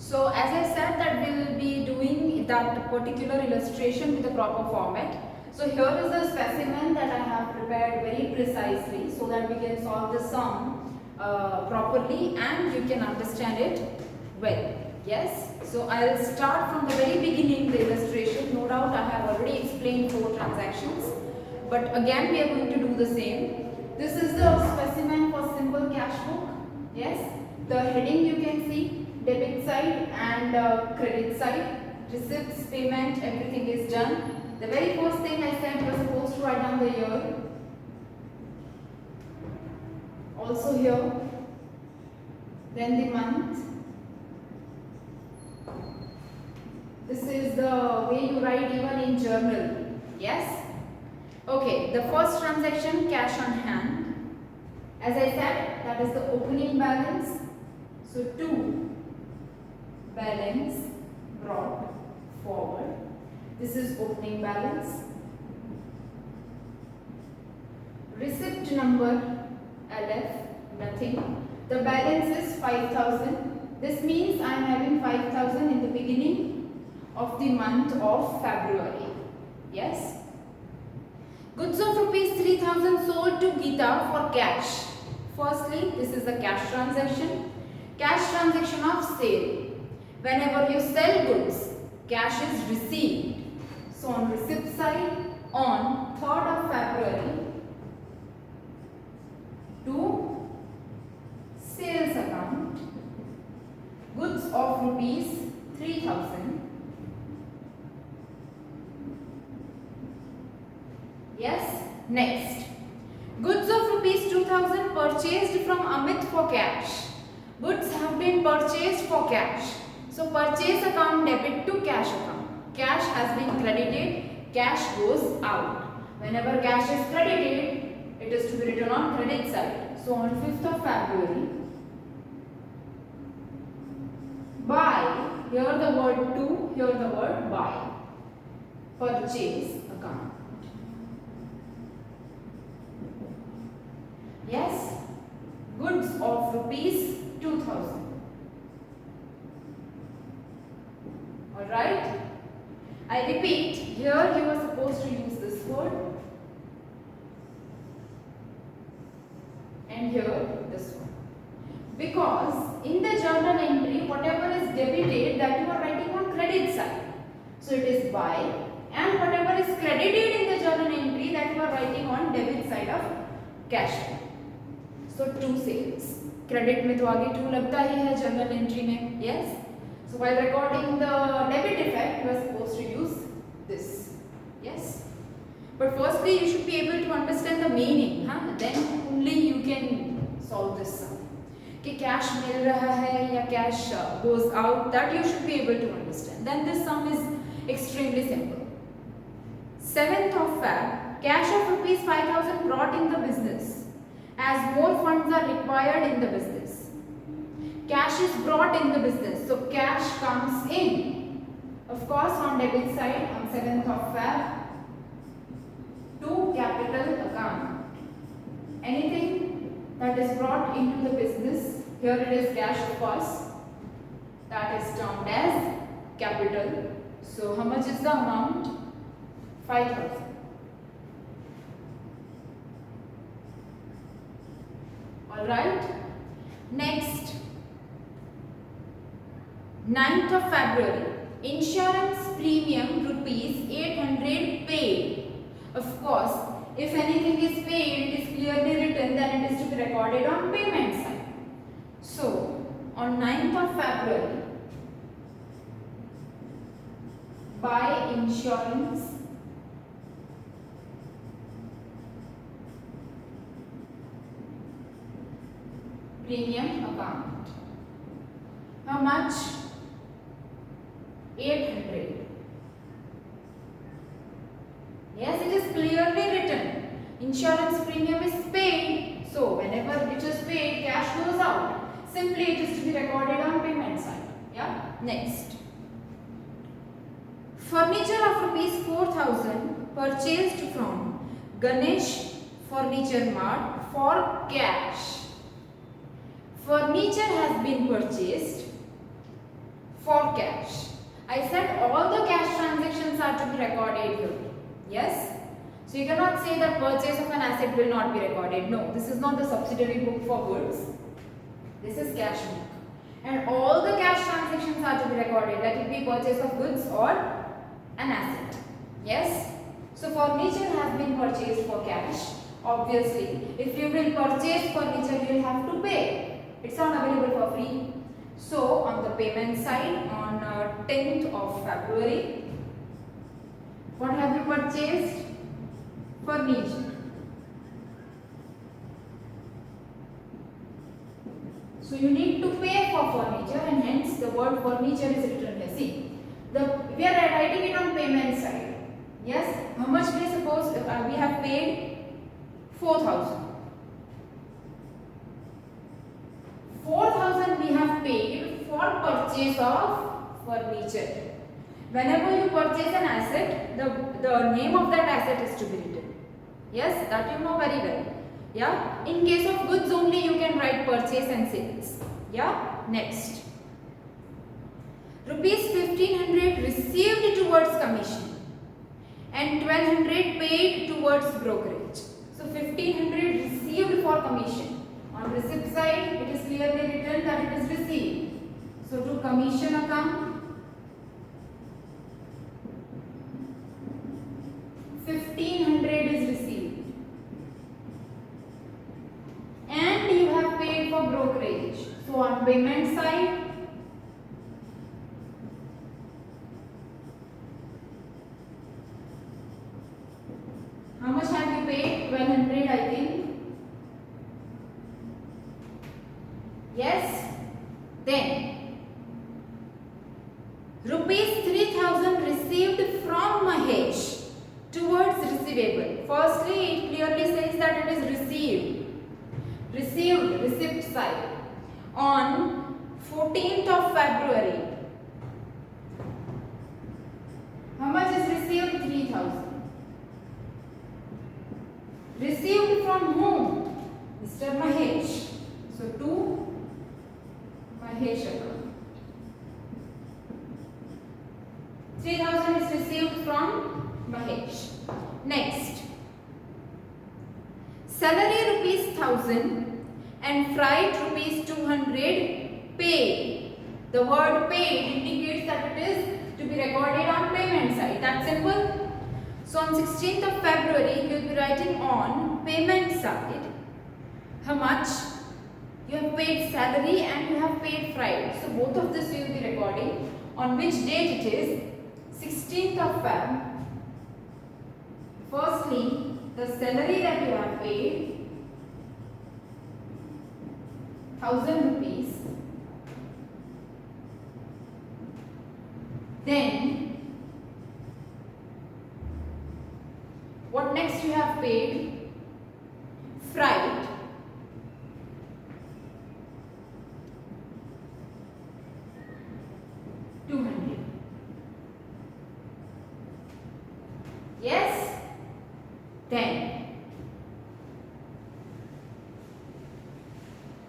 So as I said that we will be doing that particular illustration with the proper format. So here is the specimen that I have prepared very precisely so that we can solve the sum properly and you can understand it well. Yes. So I will start from the very beginning the illustration. No doubt I have already explained 4 transactions. But again we are going to do the same. This is the specimen for simple cash book. Yes. The heading you can see, debit side and credit side, receipts, payment, everything is done. The very first thing I said, you are supposed to write down the year. Also here. Then the month. This is the way you write even in journal. Yes? Okay, the first transaction, cash on hand. As I said, that is the opening balance. So 2 balance brought forward. This is opening balance. Receipt number LF, nothing. The balance is 5,000. This means I am having 5,000 in the beginning of the month of February. Yes. Goods of rupees 3,000 sold to Geeta for cash. Firstly, this is a cash transaction. Cash transaction of sale. Whenever you sell goods, cash is received. So on receipt side, on 3rd of February to sales account, goods of rupees 3,000. Yes. Next, goods of rupees 2,000 purchased from Amit for cash. Goods have been purchased for cash. So purchase account debit to cash account. Cash has been credited, cash goes out. Whenever cash is credited, it is to be written on credit side. So on 5th of February, buy, here the word to, here the word buy. Purchase account. Yes, goods of rupees 2,000. Alright. I repeat, here you are supposed to use this word and here this one. Because in the journal entry, whatever is debited, that you are writing on credit side. So it is buy, and whatever is credited in the journal entry, that you are writing on debit side of cash. So 2 sales. Credit में तो आगे 2 लगता ही है journal entry में. Yes. So while recording the debit effect, you are supposed to use this. Yes. But firstly, you should be able to understand the meaning. Then only you can solve this sum. कि cash मिल रहा है या cash goes out, that you should be able to understand. Then this sum is extremely simple. 7th of Feb, cash of rupees 5,000 brought in the business. As more funds are required in the business. Cash is brought in the business, so cash comes in. Of course, on debit side, on 7th of Feb, to capital account. Anything that is brought into the business, here it is cash of course, that is termed as capital. So how much is the amount? 5,000. Alright. Next, 9th of February, insurance premium rupees 800 paid. Of course, if anything is paid, it is clearly written, then it is to be recorded on payment side. So, on 9th of February, buy insurance premium account. How much? 800. Yes, it is clearly written. Insurance premium is paid. So, whenever it is paid, cash goes out. Simply it is to be recorded on payment side. Yeah. Next. Furniture of rupees 4,000 purchased from Ganesh Furniture Mart for cash. Furniture has been purchased for cash. I said all the cash transactions are to be recorded here. Yes? So you cannot say that purchase of an asset will not be recorded. No, this is not the subsidiary book for goods. This is cash book. And all the cash transactions are to be recorded. Let it be purchase of goods or an asset. Yes? So furniture has been purchased for cash. Obviously, if you will purchase furniture, you will have to pay. It's not available for free. So on the payment side, on 10th of February, what have you purchased? Furniture. So you need to pay for furniture, and hence the word furniture is written here. See, we are writing it on payment side. Yes, how much we suppose we have paid 4,000. 4,000 we have paid for purchase of furniture. Whenever you purchase an asset, the name of that asset is to be written. Yes, that you know very well. Yeah. In case of goods only, you can write purchase and sales. Yeah. Next. Rupees 1,500 received towards commission and 1,200 paid towards brokerage. So 1,500 received for commission. On receipt side, it is clearly written that it is received. So to commission account, 1,500 is received. And you have paid for brokerage. So on payment side, how much have you paid? 1,200, I think. Yes. Then rupees 3,000 received from Mahesh towards receivable. Firstly, it clearly says that it is received. Received, receipt side, on 14th of February. How much is received? 3,000. Received from whom? Mr. Mahesh. So to Mahesh account. 3,000 is received from Mahesh. Next. Salary rupees 1,000 and freight rupees 200 paid. The word paid indicates that it is to be recorded on payment side. That's simple. So on 16th of February, you will be writing on payment side how much you have paid salary and you have paid freight. So both of this you will be recording. On which date it is? 16th of Feb. Firstly, the salary that you have paid, 1,000 rupees. Then, what next you have paid? Freight. Yes? Then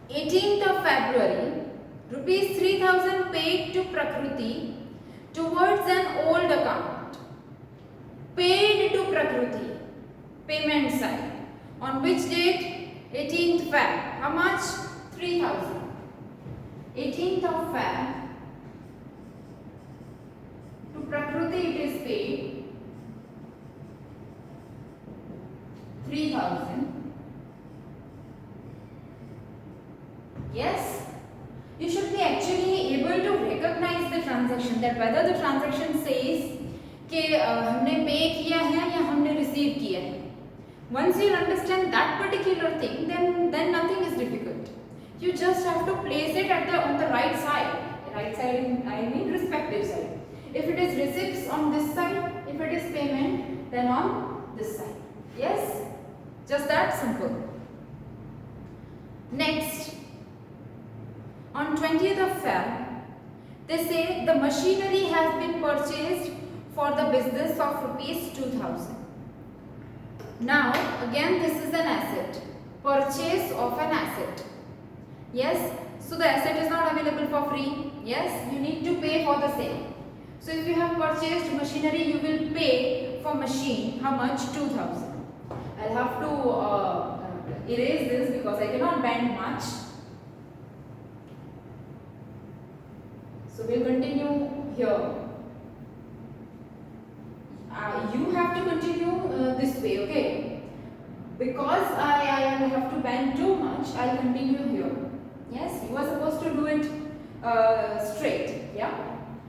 18th of February, rupees 3,000 paid to Prakruti towards an old account. Paid to Prakruti. Payment side. On which date? 18th Feb. How much? 3,000. 18th of Feb. To Prakruti it is paid 3,000. Yes? You should be actually able to recognize the transaction, that whether the transaction says कि हमने पे किया है या हमने receive किया है. Once you understand that particular thing, then nothing is difficult. You just have to place it on the right side. Right side, I mean respective side. If it is receipts on this side, if it is payment, then on this side. Yes? Just that simple. Next, on 20th of Feb, they say the machinery has been purchased for the business of rupees 2,000. Now, again this is an asset. Purchase of an asset. Yes? So the asset is not available for free. Yes, you need to pay for the same. So if you have purchased machinery, you will pay for machine. How much? 2000. I'll have to erase this because I cannot bend much. So we'll continue here. You have to continue this way, okay? Because I have to bend too much, I'll continue here. Yes, you are supposed to do it straight. Yeah.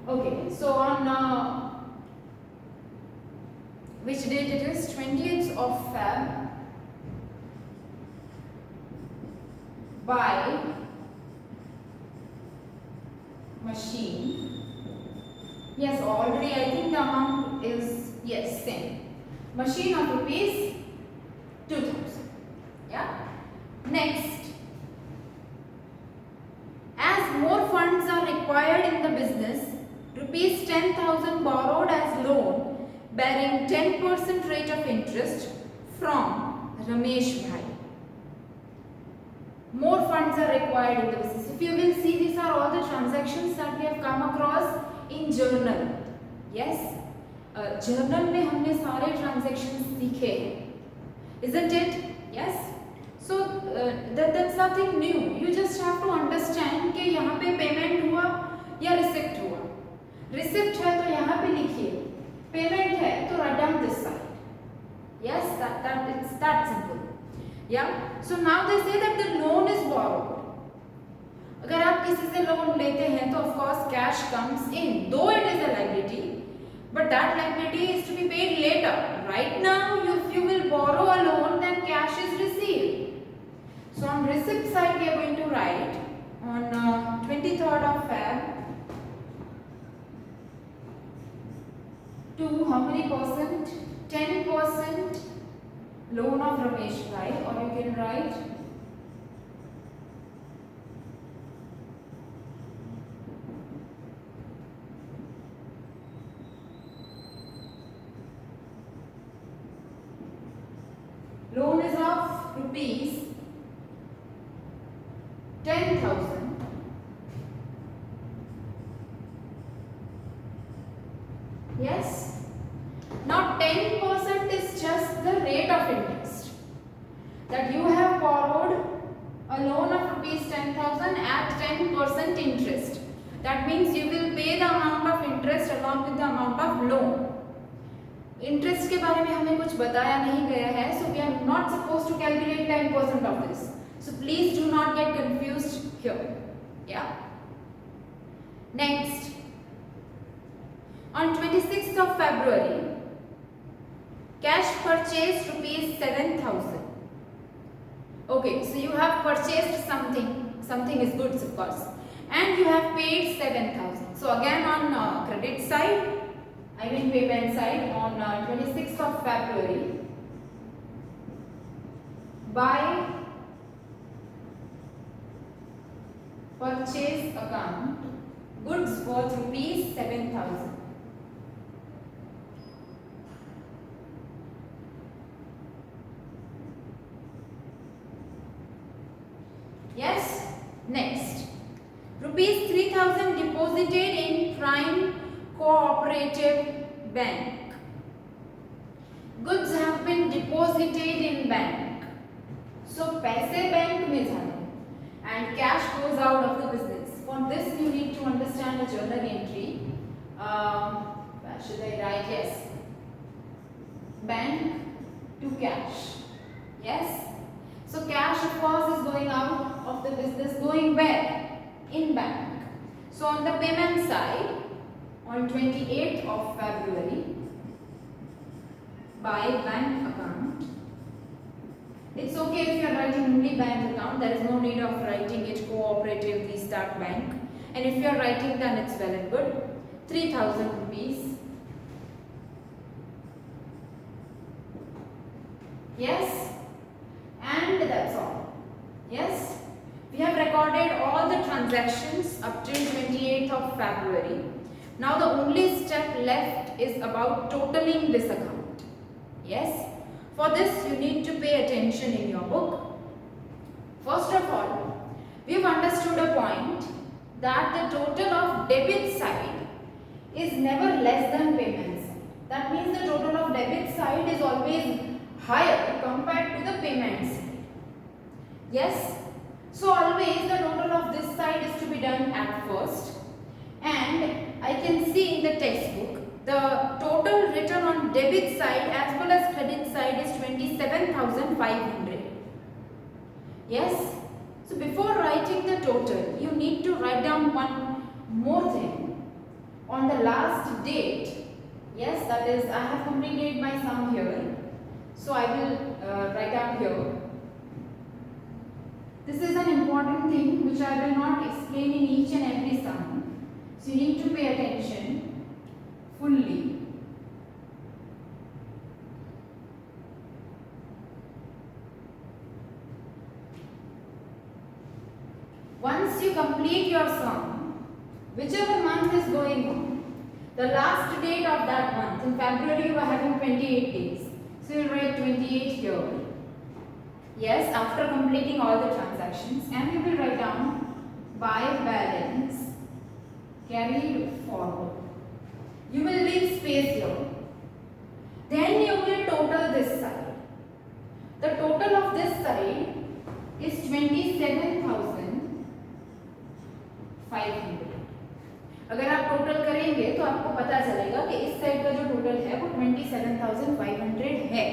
Okay. So on which date it is? 20th of Feb. By machine. Yes, already I think the amount is, yes, same. Machine of rupees 2000. Yeah. Next, as more funds are required in the business, rupees 10,000 borrowed as loan bearing 10% rate of interest from Ramesh Bhai. More funds are required in the business. If you will see, these are all the transactions that we have come across in journal. Yes, journal में हमने सारे transactions सीखे हैं, isn't it? Yes. So that's nothing new. You just have to understand कि यहाँ पे payment हुआ या receipt हुआ. Receipt है तो यहाँ पे लिखिए. Payment है तो write down this side. Yes, it's that simple. Yeah. So now they say that the loan is borrowed. अगर आप किसी से लोन लेते हैं तो of course cash comes in, though it is a liability, but that liability is to be paid later. Right now, if you will borrow a loan, then cash is received. So on receipt side, we are going to write on 23rd of Feb to how many percent? 10% loan of Ramesh Bhai, or you can write loan is of rupees 10,000 yes. Now 10% is just the rate of interest that you have borrowed a loan of rupees 10,000 at 10% interest. That means you will pay the amount of interest along with the amount of loan. Interest के बारे में हमें कुछ बताया नहीं गया है, so we are not supposed to calculate 10% of this. So please do not get confused here. Yeah. Next, on 26th of February, cash purchase rupees 7,000. Okay, so you have purchased something. Something is goods, of course, and you have paid 7,000. So again on credit side. I mean payment side, on 26th of February, by purchase account, goods worth rupees 7,000. Yes. Next, rupees 3,000 deposited in Prime Cooperative Bank. Goods have been deposited in bank. So पैसे bank में जाने and cash goes out of the business. For this you need to understand a journal entry. Where should I write? Yes. Bank to cash. Yes. So cash of course is going out of the business, going where? In bank. So on the payment side, on 28th of February, by bank account. It's okay if you are writing only bank account, there is no need of writing it cooperative restart bank. And if you are writing, then it's well and good. 3,000 rupees. Yes, and that's all. Yes, we have recorded all the transactions up till 28th of February. Now the only step left is about totaling this account. Yes, for this you need to pay attention in your book. First of all, we have understood a point that the total of debit side is never less than payment side. That means the total of debit side is always higher compared to the payment side. Yes? So always the total of this side is to be done at first, and I can see in the textbook the total written on debit side as well as credit side is 27,500. Yes? So before writing the total, you need to write down one more thing. On the last date, yes, that is, I have completed my sum here. So I will write down here. This is an important thing which I will not explain in each and every sum. So you need to pay attention fully. Once you complete your sum, whichever month is going on, the last date of that month, in February you are having 28 days. So you will write 28 here. Yes, after completing all the transactions, and you will write down by balance carried forward. You will leave space here. Then you will total this side. The total of this side is 27,500. अगर आप total करेंगे तो आपको पता चलेगा कि इस side का जो टोटल है वो 27,500 है.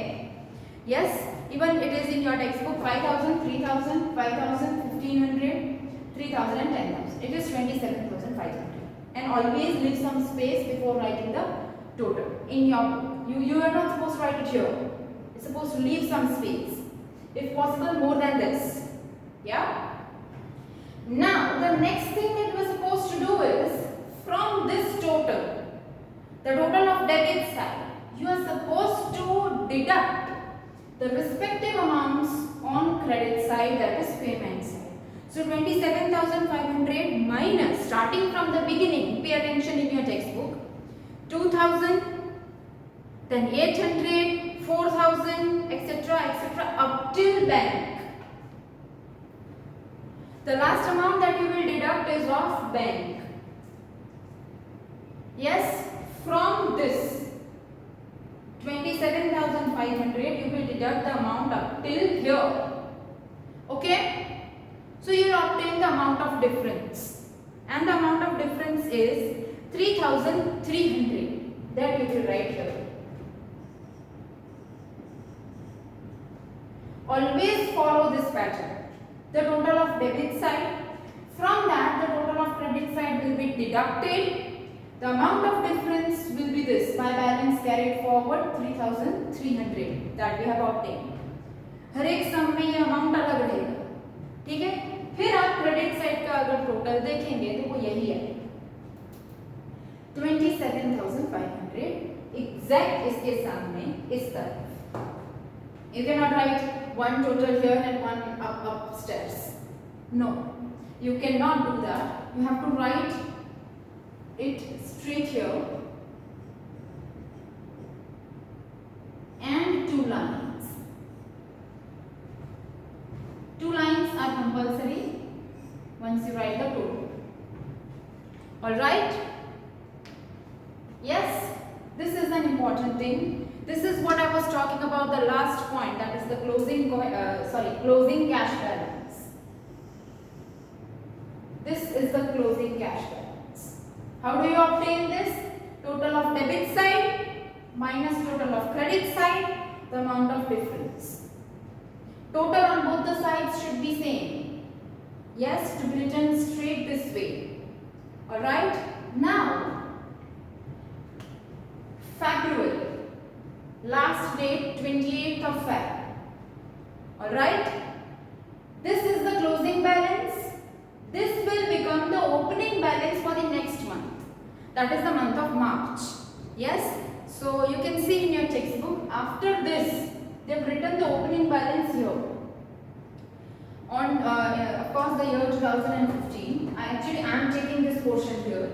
Yes, even it is in your textbook 5,000, 3,000, 5,000, 1,500, 3,000 and 10,000. It is 27,500. And always leave some space before writing the total. In your book, you are not supposed to write it here. You're supposed to leave some space. If possible, more than this. Yeah. Now the next thing that we're supposed to do is, from this total, the total of debit side, you are supposed to deduct the respective amounts on credit side, that is payment side. So 27,500 minus, starting from the beginning, pay attention in your textbook, 2,000, then 800, 4,000, etc., etc., up till bank. The last amount that you will deduct is of bank. Yes, from this 27,500 you will deduct the amount up till here. Okay? So you will obtain the amount of difference, and the amount of difference is 3,300. That you will write here. Always follow this pattern. The total of debit side, from that the total of credit side will be deducted. The amount of difference will be this, by balance carried forward 3,300 that we have obtained. हर एक सम में ये amount अलग रहेगा, ठीक है. फिर आप credit side का अगर टोटल देखेंगे तो वो यही है 27,500 एग्जैक्ट इसके सामने इस तरफ. You cannot write one total here and one upstairs. No, you cannot do that. You have to write it straight here and two lines. Two lines are compulsory once you write the total. Alright? Yes, this is an important thing. This is what I was talking about, the last point, that is the closing cash balance. This is the closing cash balance. How do you obtain this? Total of debit side minus total of credit side, the amount of difference. Total on both the sides should be same. Yes, to be written straight this way. Alright? Now, February. Last date 28th of Feb. Alright? This is the closing balance. This will become the opening balance for the next month. That is the month of March. Yes? So you can see in your textbook, after this, they have written the opening balance here. On, of course, the year 2015. I am taking this portion here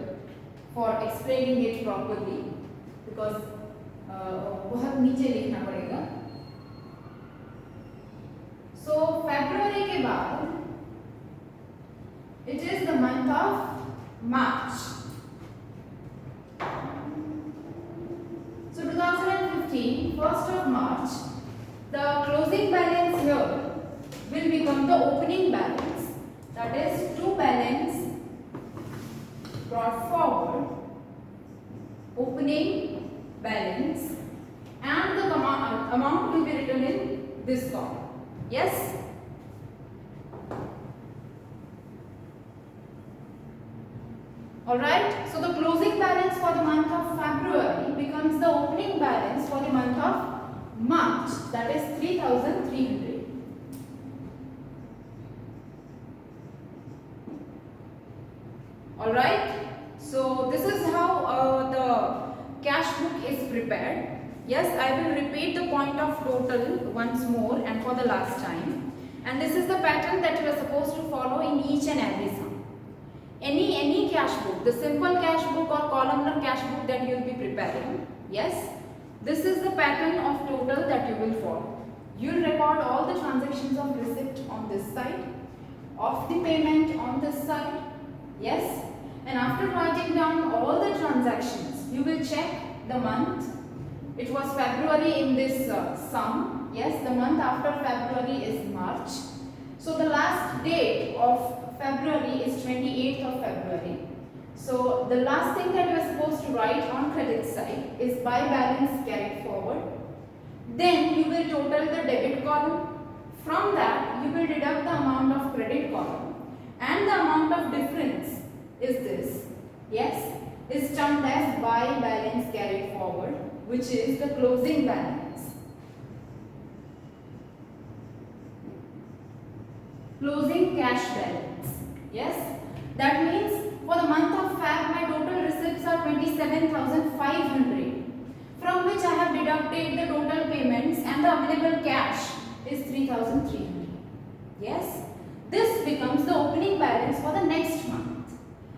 for explaining it properly, because बहुत नीचे लिखना पड़ेगा. So February के बाद it is the month of March. So 2015, 1st of March, the closing balance here will become the opening balance, that is to balance brought forward, opening balance, and the amount will be written in this column. Yes? Alright, so the closing balance for the month of February becomes the opening balance for the month of March, that is 3,300. Alright, so this is how the cash book is prepared. Yes, I will repeat the point of total once more and for the last time. And this is the pattern that you are supposed to follow in each and every sum. Any cash book, the simple cash book or columnar cash book that you will be preparing. Yes, this is the pattern of total that you will follow. You will record all the transactions of receipt on this side, of the payment on this side. Yes, and after writing down all the transactions, you will check the month. It was February in this sum. Yes, the month after February is March. So the last date of February is 28th of February. So the last thing that you are supposed to write on credit side is by balance carried forward. Then you will total the debit column. From that you will deduct the amount of credit column, and the amount of difference is this. Yes, is termed as by balance carried forward, which is the closing balance. Closing cash balance. Yes, that means for the month of Feb my total receipts are 27,500, from which I have deducted the total payments and the available cash is 3,300. Yes, this becomes the opening balance for the next month.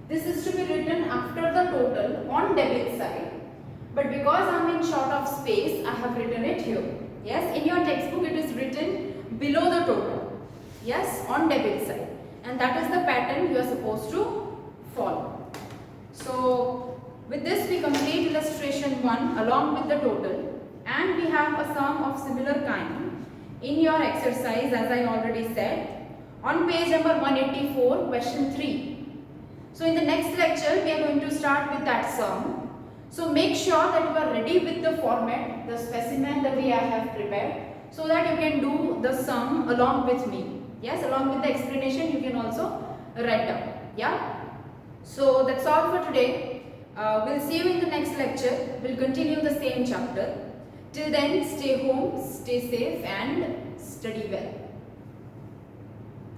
This is to be written after the total on debit side, but because I am in short of space, I have written it here. Yes, in your textbook it is written below the total. Yes, on debit side, and that is the pattern you are supposed to follow. So with this we complete illustration 1 along with the total, and we have a sum of similar kind in your exercise, as I already said, on page number 184, question 3. So in the next lecture we are going to start with that sum. So make sure that you are ready with the format, the specimen the way I have prepared, so that you can do the sum along with me. Yes, along with the explanation you can also write down. Yeah. So that's all for today. We'll see you in the next lecture. We'll continue the same chapter. Till then, stay home, stay safe and study well.